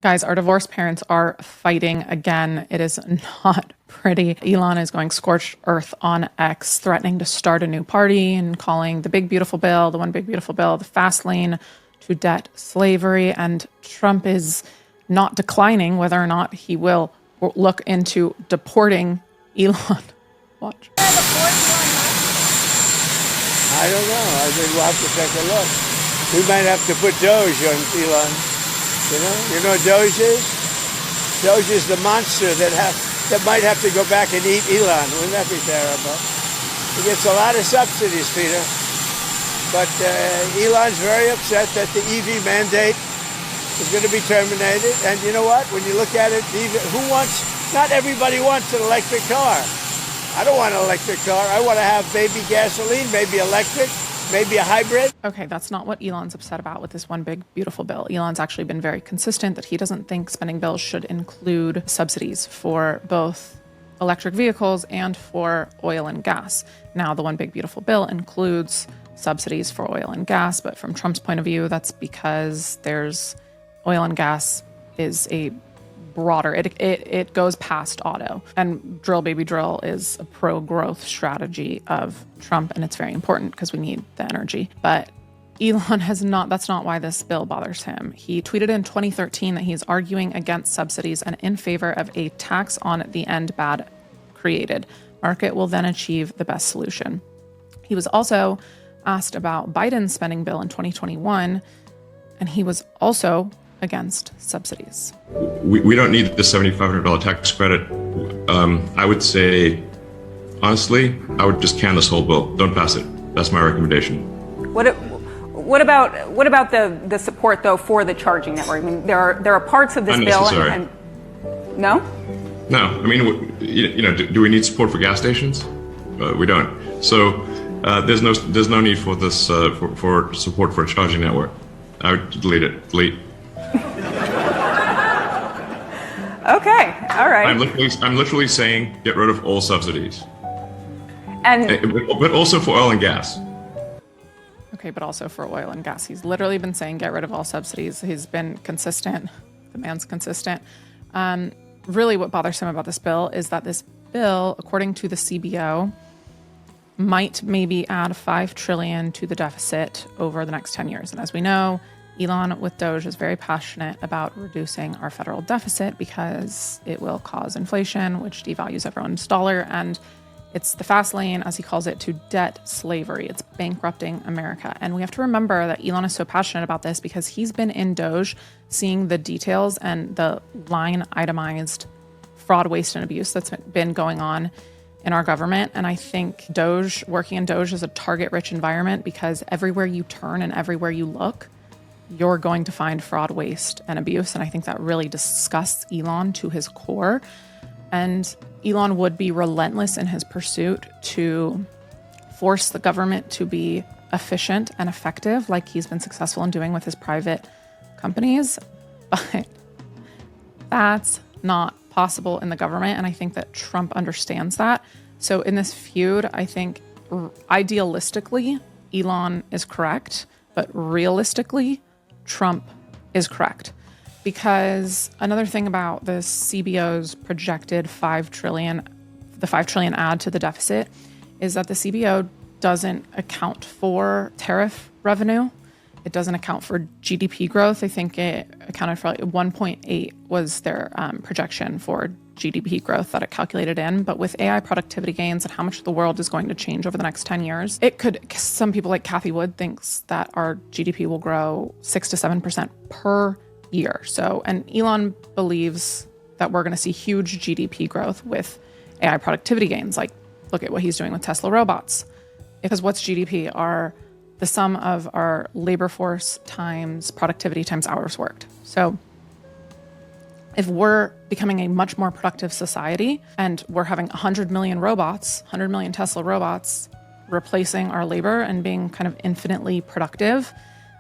Guys, our divorced parents are fighting again. It is not pretty. Elon is going scorched earth on X, threatening to start a new party and calling the big beautiful bill, the one big beautiful bill, the fast lane to debt slavery. And Trump is not declining whether or not he will look into deporting Elon. Watch. I don't know. I think we'll have to take a look. We might have to put Doge on Elon. You know what Doge is? Doge is the monster that might have to go back and eat Elon. Wouldn't that be terrible? He gets a lot of subsidies, Peter. But Elon's very upset that the EV mandate is going to be terminated. And you know what? When you look at it, not everybody wants an electric car. I don't want an electric car. I want to have maybe gasoline, maybe electric, maybe a hybrid. Okay, that's not what Elon's upset about with this one big beautiful bill. Elon's actually been very consistent that he doesn't think spending bills should include subsidies for both electric vehicles and for oil and gas. Now, the one big beautiful bill includes subsidies for oil and gas, but from Trump's point of view, that's because there's oil and gas is a broader, it goes past auto. And drill baby drill is a pro-growth strategy of Trump, and it's very important because we need the energy. But Elon that's not why this bill bothers him. He tweeted in 2013 that he's arguing against subsidies and in favor of a tax on the end bad created. Market will then achieve the best solution. He was also asked about Biden's spending bill in 2021, and he was also against subsidies. We don't need the $7,500 tax credit. I would say, honestly, I would just can this whole bill. Don't pass it. That's my recommendation. What about the support though for the charging network? I mean, there are parts of this bill. No. I mean, do we need support for gas stations? We don't. So there's no need for this for support for a charging network. I would delete it. Delete. Okay, all right. I'm literally saying get rid of all subsidies, but also for oil and gas. Okay, but also for oil and gas. He's literally been saying get rid of all subsidies. He's been consistent. The man's consistent. Really, what bothers him about this bill is that this bill, according to the CBO, might maybe add $5 trillion to the deficit over the next 10 years. And as we know, Elon with Doge is very passionate about reducing our federal deficit because it will cause inflation, which devalues everyone's dollar. And it's the fast lane, as he calls it, to debt slavery. It's bankrupting America. And we have to remember that Elon is so passionate about this because he's been in Doge seeing the details and the line itemized fraud, waste, and abuse that's been going on in our government. And I think working in Doge is a target-rich environment because everywhere you turn and everywhere you look, you're going to find fraud, waste, and abuse. And I think that really disgusts Elon to his core. And Elon would be relentless in his pursuit to force the government to be efficient and effective, like he's been successful in doing with his private companies. But that's not possible in the government. And I think that Trump understands that. So in this feud, I think idealistically, Elon is correct, but realistically, Trump is correct. Because another thing about the CBO's projected $5 trillion add to the deficit is that the CBO doesn't account for tariff revenue. It doesn't account for GDP growth. I think it accounted for 1.8 was their projection for GDP growth that it calculated in. But with AI productivity gains and how much the world is going to change over the next 10 years, some people like Cathie Wood thinks that our GDP will grow 6 to 7% per year. So, and Elon believes that we're going to see huge GDP growth with AI productivity gains. Like, look at what he's doing with Tesla robots. Because what's GDP? The sum of our labor force times productivity times hours worked. So if we're becoming a much more productive society and we're having 100 million robots, 100 million Tesla robots replacing our labor and being kind of infinitely productive,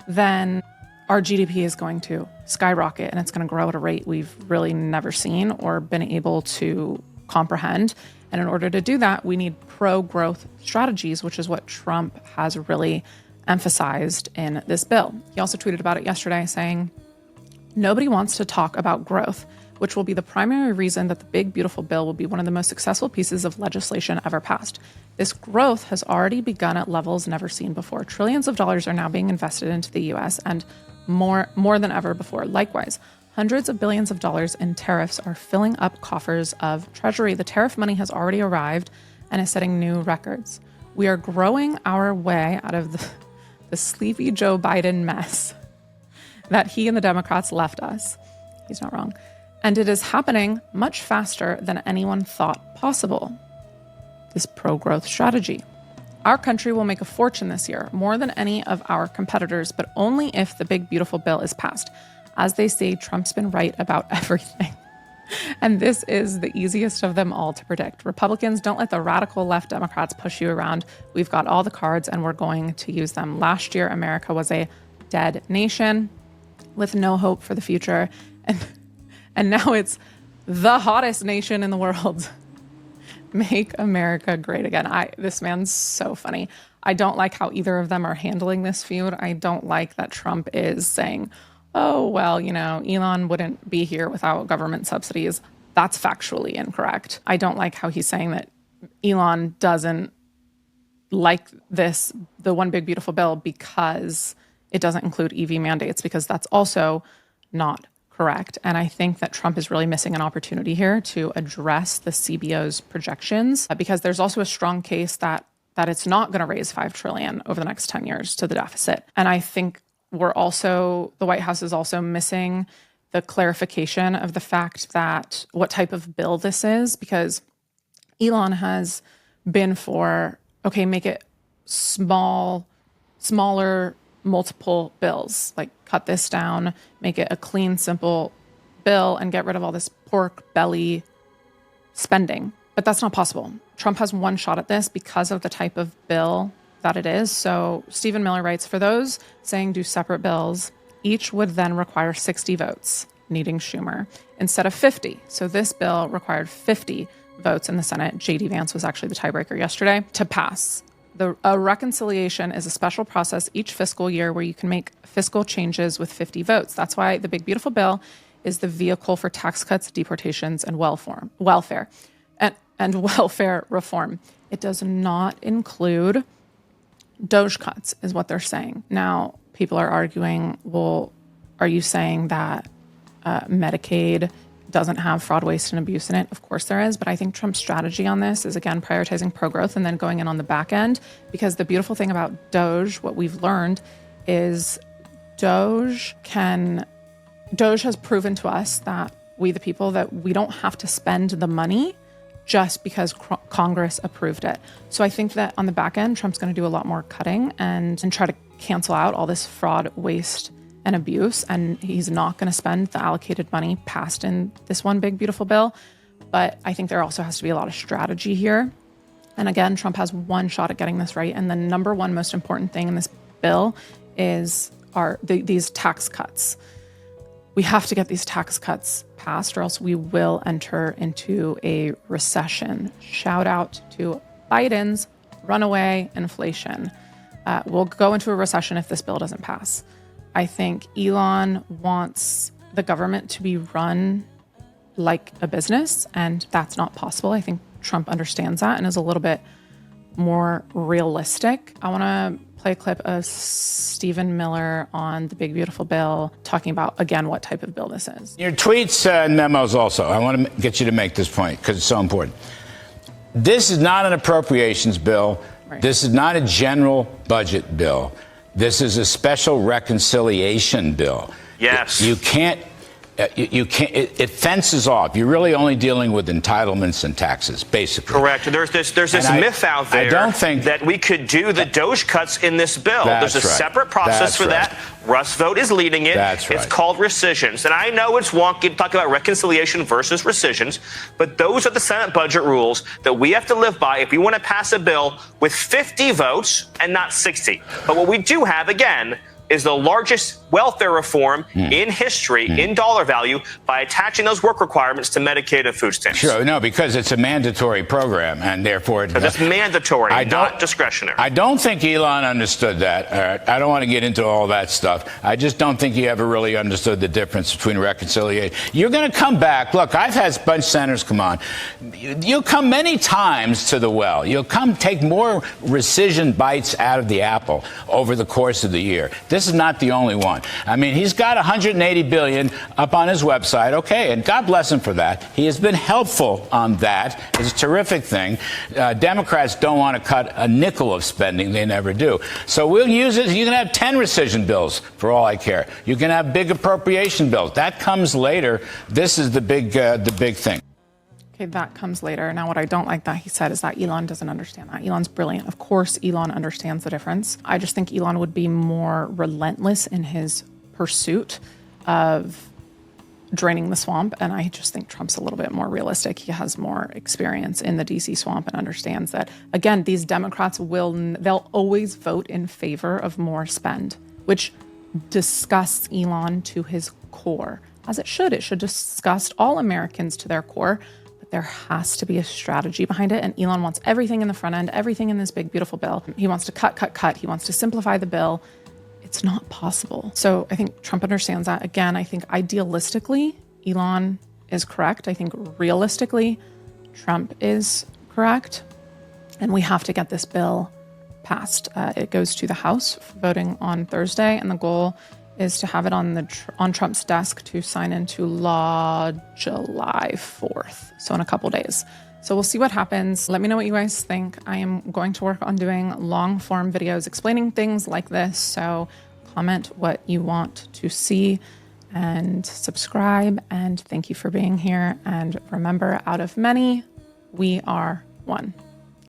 then our GDP is going to skyrocket and it's going to grow at a rate we've really never seen or been able to comprehend. And in order to do that, we need pro-growth strategies, which is what Trump has really emphasized in this bill. He also tweeted about it yesterday saying, Nobody wants to talk about growth, which will be the primary reason that the big, beautiful bill will be one of the most successful pieces of legislation ever passed. This growth has already begun at levels never seen before. Trillions of dollars are now being invested into the U.S. and more than ever before. Likewise, hundreds of billions of dollars in tariffs are filling up coffers of Treasury. The tariff money has already arrived and is setting new records. We are growing our way out of the sleepy Joe Biden mess that he and the Democrats left us. He's not wrong. And it is happening much faster than anyone thought possible. This pro-growth strategy. Our country will make a fortune this year, more than any of our competitors, but only if the big, beautiful bill is passed. As they say, Trump's been right about everything. And this is the easiest of them all to predict. Republicans, don't let the radical left Democrats push you around. We've got all the cards and we're going to use them. Last year, America was a dead nation with no hope for the future. And now it's the hottest nation in the world. Make America great again. This man's so funny. I don't like how either of them are handling this feud. I don't like that Trump is saying, oh, well, Elon wouldn't be here without government subsidies. That's factually incorrect. I don't like how he's saying that Elon doesn't like the one big beautiful bill because it doesn't include EV mandates, because that's also not correct. And I think that Trump is really missing an opportunity here to address the CBO's projections, because there's also a strong case that it's not going to raise $5 trillion over the next 10 years to the deficit. And I think the White House is also missing the clarification of the fact that what type of bill this is, because Elon has been for, okay, make it smaller, multiple bills, like cut this down, make it a clean, simple bill and get rid of all this pork belly spending. But that's not possible. Trump has one shot at this because of the type of bill that it is. So Stephen Miller writes, for those saying do separate bills, each would then require 60 votes, needing Schumer, instead of 50. So this bill required 50 votes in the Senate. J.D. Vance was actually the tiebreaker yesterday to pass. A reconciliation is a special process each fiscal year where you can make fiscal changes with 50 votes. That's why the big, beautiful bill is the vehicle for tax cuts, deportations, and welfare and welfare reform. It does not include Doge cuts, is what they're saying. Now, people are arguing, well, are you saying that Medicaid doesn't have fraud, waste, and abuse in it? Of course there is, but I think Trump's strategy on this is, again, prioritizing pro-growth and then going in on the back end, because the beautiful thing about Doge, what we've learned, is Doge has proven to us that we, the people, that we don't have to spend the money just because Congress approved it. So I think that on the back end, Trump's going to do a lot more cutting and try to cancel out all this fraud, waste, and abuse, and he's not going to spend the allocated money passed in this one big, beautiful bill. But I think there also has to be a lot of strategy here. And again, Trump has one shot at getting this right. And the number one most important thing in this bill is these tax cuts. We have to get these tax cuts passed, or else we will enter into a recession. Shout out to Biden's runaway inflation. We'll go into a recession if this bill doesn't pass. I think Elon wants the government to be run like a business, and that's not possible. I think Trump understands that and is a little bit more realistic. I want to play a clip of Stephen Miller on the big, beautiful bill, talking about, again, what type of bill this is. Your tweets and memos also. I want to get you to make this point because it's so important. This is not an appropriations bill. Right. This is not a general budget bill. This is a special reconciliation bill. Yes. You can't, it fences off. You're really only dealing with entitlements and taxes, basically. Correct. There's this myth out there that we could do the Doge cuts in this bill. There's a separate process for that. Russ Vogt is leading it. It's called rescissions. And I know it's wonky to talk about reconciliation versus rescissions, but those are the Senate budget rules that we have to live by if we want to pass a bill with 50 votes and not 60. But what we do have, again, is the largest welfare reform in history, in dollar value, by attaching those work requirements to Medicaid and food stamps. Sure, no, because it's a mandatory program, and therefore it's mandatory, not discretionary. I don't think Elon understood that. I don't want to get into all that stuff. I just don't think he ever really understood the difference between reconciliation. You're going to come back. Look, I've had a bunch of senators come on. You'll come many times to the well. You'll come take more rescission bites out of the apple over the course of the year. This is not the only one. I mean, he's got $180 billion up on his website. Okay, and God bless him for that. He has been helpful on that. It's a terrific thing. Democrats don't want to cut a nickel of spending. They never do. So we'll use it. You can have 10 rescission bills for all I care. You can have big appropriation bills. That comes later. This is the big thing. Okay, that comes later. Now, what I don't like that he said is that Elon doesn't understand that. Elon's brilliant. Of course, Elon understands the difference. I just think Elon would be more relentless in his pursuit of draining the swamp. And I just think Trump's a little bit more realistic. He has more experience in the DC swamp and understands that, again, these Democrats they'll always vote in favor of more spend, which disgusts Elon to his core, as it should. It should disgust all Americans to their core. There has to be a strategy behind it. And Elon wants everything in the front end, everything in this big, beautiful bill. He wants to cut. He wants to simplify the bill. It's not possible. So I think Trump understands that. Again, I think idealistically, Elon is correct. I think realistically, Trump is correct. And we have to get this bill passed. It goes to the House for voting on Thursday. And the goal is to have it on Trump's desk to sign into law July 4th. So in a couple days. So we'll see what happens. Let me know what you guys think. I am going to work on doing long form videos explaining things like this. So comment what you want to see and subscribe. And thank you for being here. And remember, out of many, we are one.